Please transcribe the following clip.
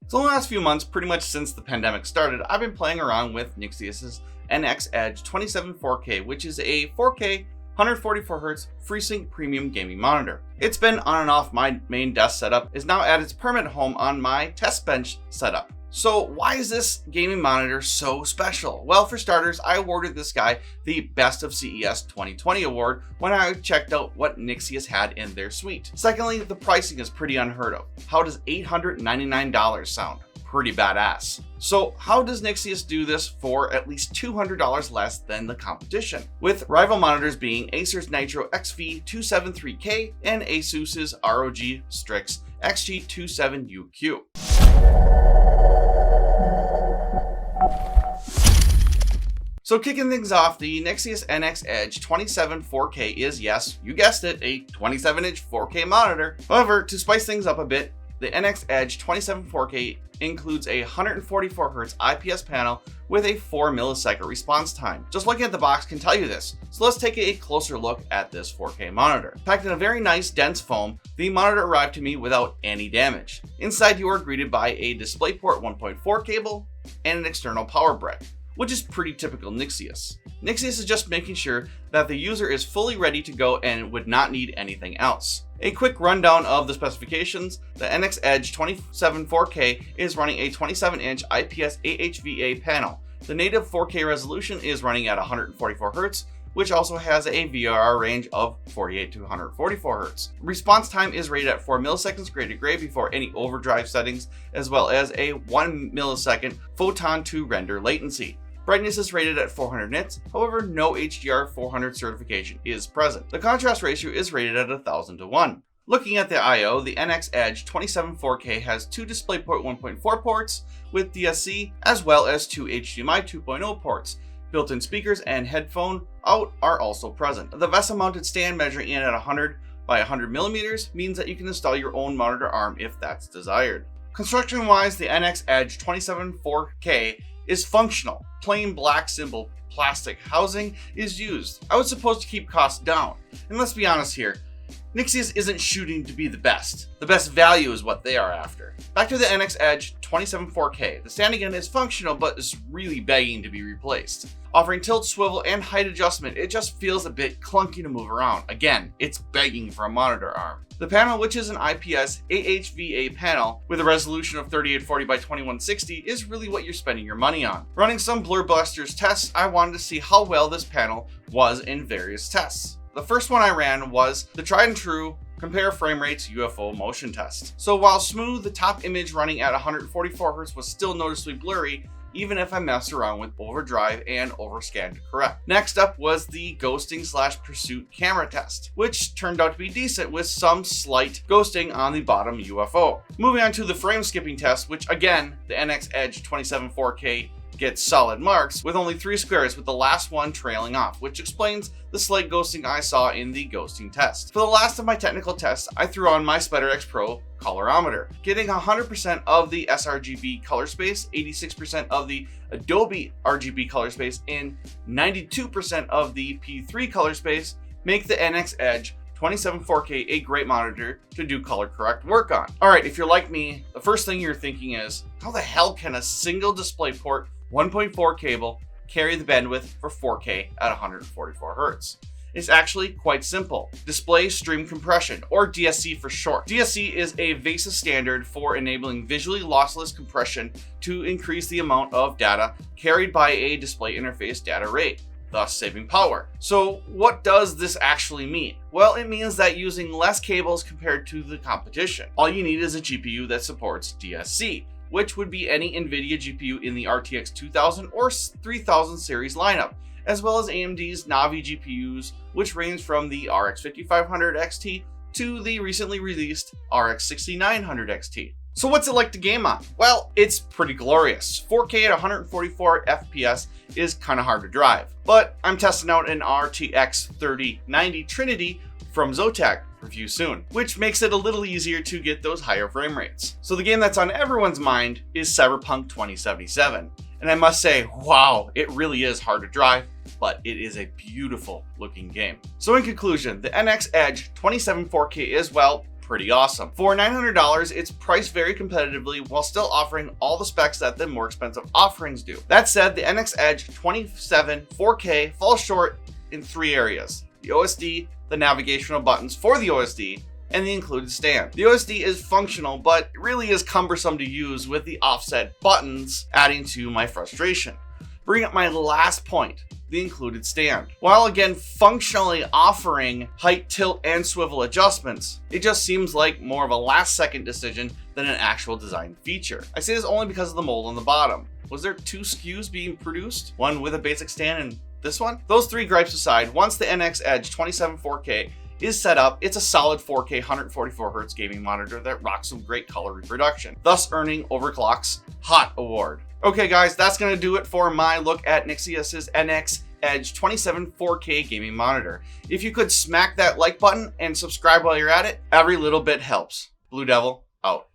So in the last few months, pretty much since the pandemic started, I've been playing around with Nixeus's NX-EDG274K, which is a 4K 144Hz Freesync Premium Gaming monitor. It's been on and off my main desk setup, is now at its permanent home on my test bench setup. So why is this gaming monitor so special? Well, for starters, I awarded this guy the Best of CES 2020 award when I checked out what Nixeus had in their suite. Secondly, the pricing is pretty unheard of. How does $899 sound? Pretty badass. So how does Nixeus do this for at least $200 less than the competition? With rival monitors being Acer's Nitro XV273K and Asus's ROG Strix XG27UQ. So kicking things off, the Nixeus NX-EDG274K is, yes, you guessed it, a 27-inch 4K monitor. However, to spice things up a bit, the NX-EDG274K includes a 144Hz IPS panel with a 4 millisecond response time. Just looking at the box can tell you this. So let's take a closer look at this 4K monitor. Packed in a very nice dense foam, the monitor arrived to me without any damage. Inside you are greeted by a DisplayPort 1.4 cable and an external power brick, which is pretty typical Nixeus. Nixeus is just making sure that the user is fully ready to go and would not need anything else. A quick rundown of the specifications: the NX-EDG274K is running a 27-inch IPS AHVA panel. The native 4K resolution is running at 144Hz, which also has a VRR range of 48 to 144Hz. Response time is rated at 4 milliseconds gray to gray before any overdrive settings, as well as a 1 millisecond photon to render latency. Brightness is rated at 400 nits, however no HDR 400 certification is present. The contrast ratio is rated at 1000 to 1. Looking at the I/O, the NX-EDG274K has 2 DisplayPort 1.4 ports with DSC, as well as 2 HDMI 2.0 ports. Built-in speakers and headphone out are also present. The VESA-mounted stand measuring in at 100 by 100 millimeters means that you can install your own monitor arm if that's desired. Construction-wise, the NX-EDG274K is functional. Plain black symbol plastic housing is used. I was supposed to keep costs down. And let's be honest here, Nixeus isn't shooting to be the best. The best value is what they are after. Back to the NX-EDG274K. The stand again is functional, but is really begging to be replaced. Offering tilt, swivel, and height adjustment, it just feels a bit clunky to move around. Again, it's begging for a monitor arm. The panel, which is an IPS AHVA panel with a resolution of 3840 by 2160, is really what you're spending your money on. Running some Blur Blasters tests, I wanted to see how well this panel was in various tests. The first one I ran was the tried and true compare frame rates UFO motion test. So while smooth, the top image running at 144Hz was still noticeably blurry, even if I messed around with overdrive and overscan to correct. Next up was the ghosting/pursuit camera test, which turned out to be decent with some slight ghosting on the bottom UFO. Moving on to the frame skipping test, which again, the NX-EDG274K gets solid marks with only 3 squares, with the last one trailing off, which explains the slight ghosting I saw in the ghosting test. For the last of my technical tests, I threw on my SpiderX Pro colorometer, getting 100% of the sRGB color space, 86% of the Adobe RGB color space, and 92% of the P3 color space, make the NX-EDG274K a great monitor to do color correct work on. Alright, if you're like me, the first thing you're thinking is, how the hell can a single DisplayPort 1.4 cable carry the bandwidth for 4K at 144Hz? It's actually quite simple. Display Stream Compression, or DSC for short. DSC is a VESA standard for enabling visually lossless compression to increase the amount of data carried by a display interface data rate, thus saving power. So what does this actually mean? Well, it means that using less cables compared to the competition. All you need is a GPU that supports DSC, which would be any NVIDIA GPU in the RTX 2000 or 3000 series lineup, as well as AMD's Navi GPUs, which range from the RX 5500 XT to the recently released RX 6900 XT. So what's it like to game on? Well, it's pretty glorious. 4K at 144 FPS is kind of hard to drive, but I'm testing out an RTX 3090 Trinity from Zotac, review soon, which makes it a little easier to get those higher frame rates. So the game that's on everyone's mind is Cyberpunk 2077. And I must say, wow, it really is hard to drive, but it is a beautiful looking game. So in conclusion, the NX-EDG274K is, well, pretty awesome. For $900, it's priced very competitively while still offering all the specs that the more expensive offerings do. That said, the NX-EDG274K 4K falls short in 3 areas: the OSD, the navigational buttons for the OSD, and the included stand. The OSD is functional, but it really is cumbersome to use with the offset buttons, adding to my frustration. Bring up my last point, the included stand. While again functionally offering height, tilt, and swivel adjustments, it just seems like more of a last-second decision than an actual design feature. I say this only because of the mold on the bottom. Was there 2 SKUs being produced? One with a basic stand and this one? Those 3 gripes aside, once the NX-EDG274K is set up, it's a solid 4K 144Hz gaming monitor that rocks some great color reproduction, thus earning Overclock's Hot Award. Okay guys, that's gonna do it for my look at Nixeus's NX-EDG274K gaming monitor. If you could smack that like button and subscribe while you're at it, every little bit helps. Blue Devil, out.